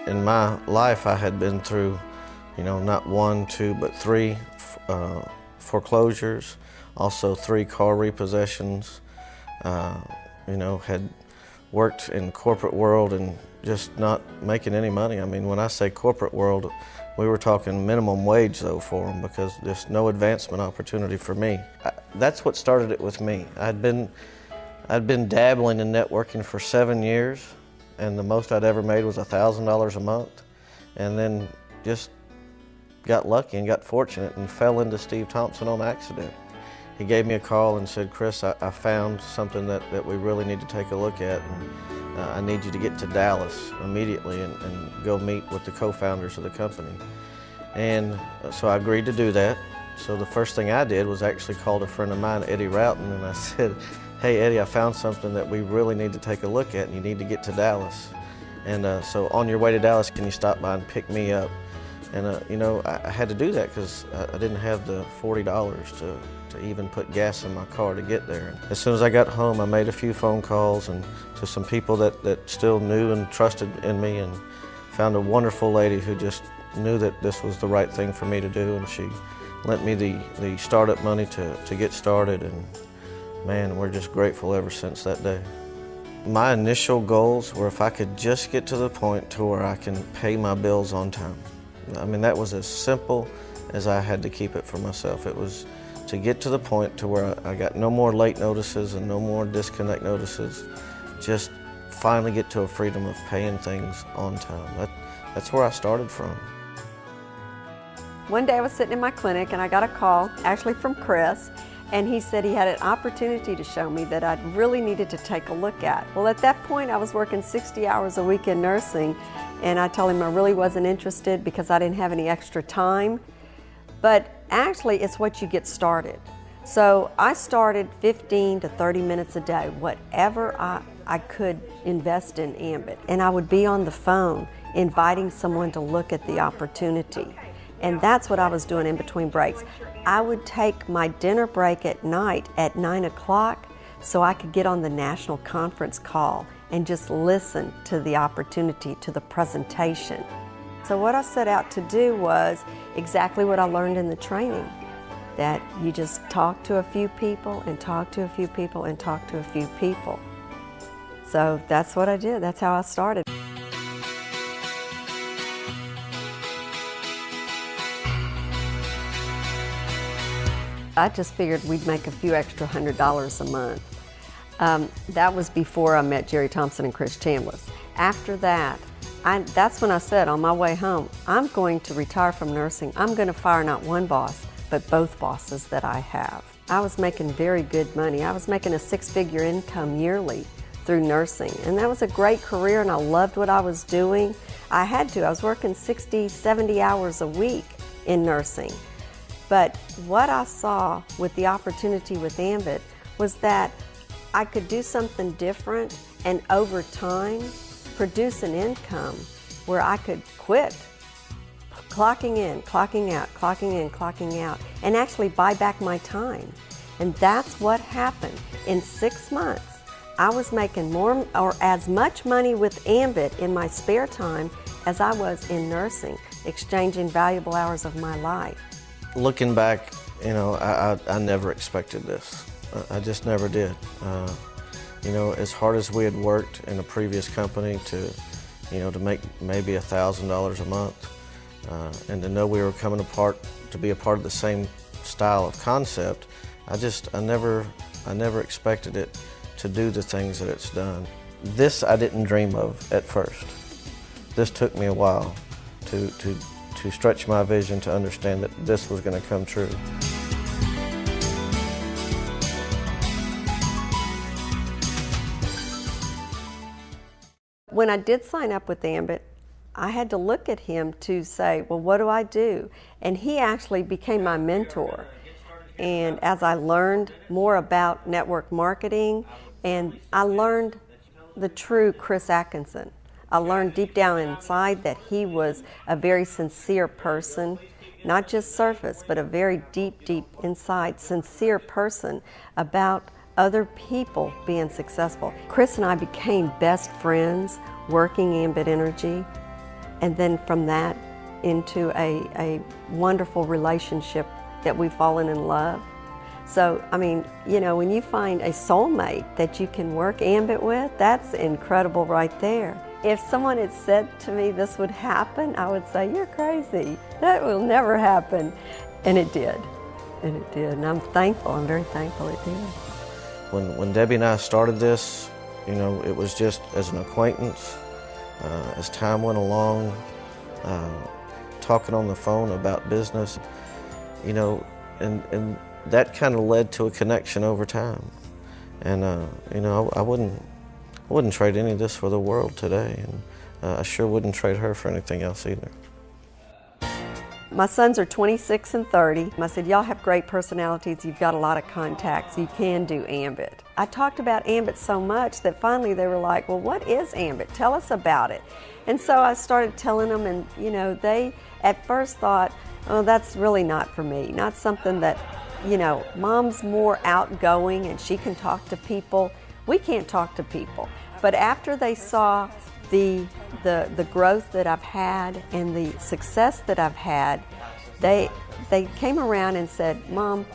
In my life, I had been through, not one, two, but three foreclosures, also 3 car repossessions, had worked in corporate world and just not making any money. I mean, when I say corporate world, we were talking minimum wage though for them, because there's no advancement opportunity for me. That's what started it with me. I'd been dabbling in networking for 7 years, and the most I'd ever made was $1,000 a month, and then just got lucky and got fortunate and fell into Steve Thompson on accident. He gave me a call and said, "Chris, I found something that we really need to take a look at, and I need you to get to Dallas immediately and go meet with the co-founders of the company." And so I agreed to do that. So the first thing I did was actually called a friend of mine, Eddie Routon, and I said, "Hey Eddie, I found something that we really need to take a look at, and you need to get to Dallas. And so on your way to Dallas, can you stop by and pick me up?" And I had to do that because I didn't have the $40 to even put gas in my car to get there. As soon as I got home, I made a few phone calls and to some people that still knew and trusted in me, and found a wonderful lady who just knew that this was the right thing for me to do, and she lent me the startup money to get started, and man, we're just grateful ever since that day. My initial goals were if I could just get to the point to where I can pay my bills on time. I mean, that was as simple as I had to keep it for myself. It was to get to the point to where I got no more late notices and no more disconnect notices. Just finally get to a freedom of paying things on time. That's where I started from. One day I was sitting in my clinic and I got a call, actually from Chris, and he said he had an opportunity to show me that I really needed to take a look at. Well, at that point I was working 60 hours a week in nursing, and I told him I really wasn't interested because I didn't have any extra time. But actually, it's what you get started. So I started 15 to 30 minutes a day, whatever I could invest in Ambit. And I would be on the phone inviting someone to look at the opportunity. And that's what I was doing in between breaks. I would take my dinner break at night at 9 o'clock so I could get on the national conference call and just listen to the opportunity, to the presentation. So what I set out to do was exactly what I learned in the training, that you just talk to a few people and talk to a few people and talk to a few people. So that's what I did. That's how I started. I just figured we'd make a few extra $100 a month. That was before I met Jerry Thompson and Chris Chambliss. After that, that's when I said on my way home, I'm going to retire from nursing. I'm going to fire not one boss, but both bosses that I have. I was making very good money. I was making a 6-figure income yearly through nursing, and that was a great career, and I loved what I was doing. I had to. I was working 60, 70 hours a week in nursing. But what I saw with the opportunity with Ambit was that I could do something different and over time produce an income where I could quit clocking in, clocking out, clocking in, clocking out, and actually buy back my time. And that's what happened. In 6 months, I was making more or as much money with Ambit in my spare time as I was in nursing, exchanging valuable hours of my life. Looking back, I never expected this. I just never did. As hard as we had worked in a previous company to make maybe $1,000 a month, and to know we were coming apart to be a part of the same style of concept, I never expected it to do the things that it's done. This I didn't dream of at first. This took me a while to stretch my vision to understand that this was going to come true. When I did sign up with Ambit, I had to look at him to say, well, what do I do? And he actually became my mentor. And as I learned more about network marketing, and I learned the true Chris Atkinson. I learned deep down inside that he was a very sincere person, not just surface, but a very deep, deep inside, sincere person about other people being successful. Chris and I became best friends working Ambit Energy, And then from that into a wonderful relationship that we've fallen in love. So, I mean, you know, when you find a soulmate that you can work ambit with, that's incredible right there. If someone had said to me this would happen, I would say, you're crazy. That will never happen. And it did. And it did. And I'm thankful. I'm very thankful it did. When Debbie and I started this, you know, it was just as an acquaintance. As time went along, talking on the phone about business, you know, and that kind of led to a connection over time. And you know, I wouldn't trade any of this for the world today, and I sure wouldn't trade her for anything else either. My sons are 26 and 30. I said, y'all have great personalities, you've got a lot of contacts, you can do ambit. I talked about ambit so much that finally they were like, well, what is ambit? Tell us about it. And so I started telling them, and you know, they at first thought, oh, that's really not for me, not something that, you know, Mom's more outgoing and she can talk to people. We can't talk to people. But after they saw the growth that I've had and the success that I've had, they came around and said, Mom,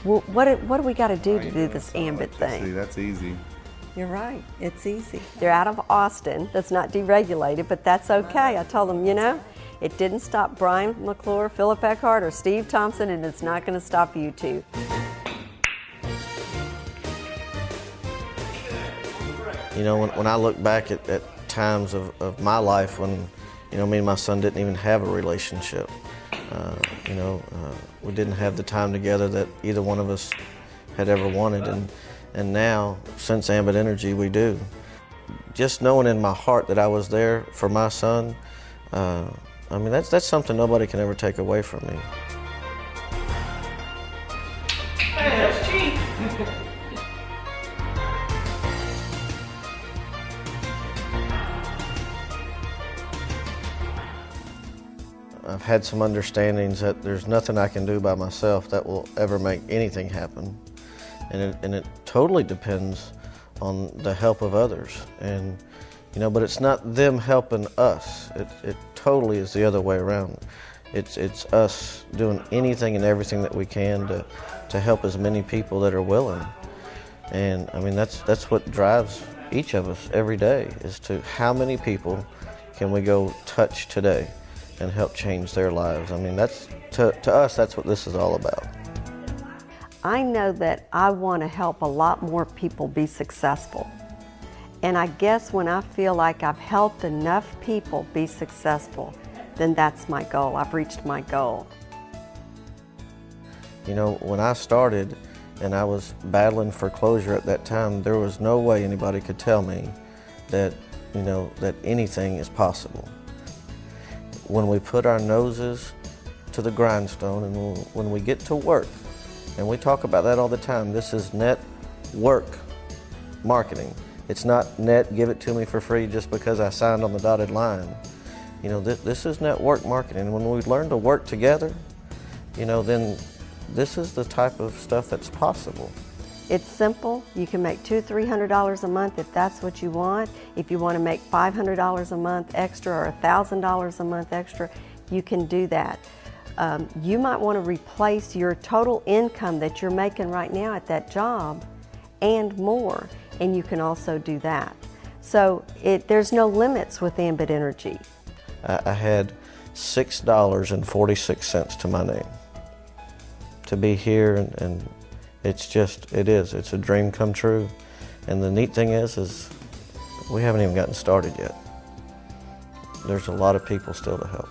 what do we got to do this ambit thing? See, that's easy. You're right, it's easy. They're out of Austin. That's not deregulated, but that's okay. I told them, you know, it didn't stop Brian McClure, Philip Eckhart, or Steve Thompson, and it's not going to stop you two. You know, when I look back at times of my life when, you know, me and my son didn't even have a relationship. You know, we didn't have the time together that either one of us had ever wanted, and now, since Ambit Energy, we do. Just knowing in my heart that I was there for my son, I mean, that's something nobody can ever take away from me. Hey, that's cheap. I've had some understandings that there's nothing I can do by myself that will ever make anything happen. And it totally depends on the help of others. And, you know, but it's not them helping us. It totally is the other way around. It's us doing anything and everything that we can to help as many people that are willing. And I mean, that's what drives each of us every day, is to how many people can we go touch today and help change their lives. I mean, that's to us, that's what this is all about. I know that I want to help a lot more people be successful. And I guess when I feel like I've helped enough people be successful, then that's my goal. I've reached my goal. You know, when I started and I was battling foreclosure at that time, there was no way anybody could tell me that, you know, that anything is possible. When we put our noses to the grindstone and when we get to work, and we talk about that all the time, this is network marketing. It's not net, give it to me for free just because I signed on the dotted line. You know, this is network marketing. When we learn to work together, you know, then this is the type of stuff that's possible. It's simple. You can make $200, $300 a month if that's what you want. If you want to make $500 a month extra or $1,000 a month extra, you can do that. You might want to replace your total income that you're making right now at that job and more, and you can also do that. So there's no limits with Ambit Energy. I had $6.46 to my name to be here, and it's a dream come true. And the neat thing is we haven't even gotten started yet. There's a lot of people still to help.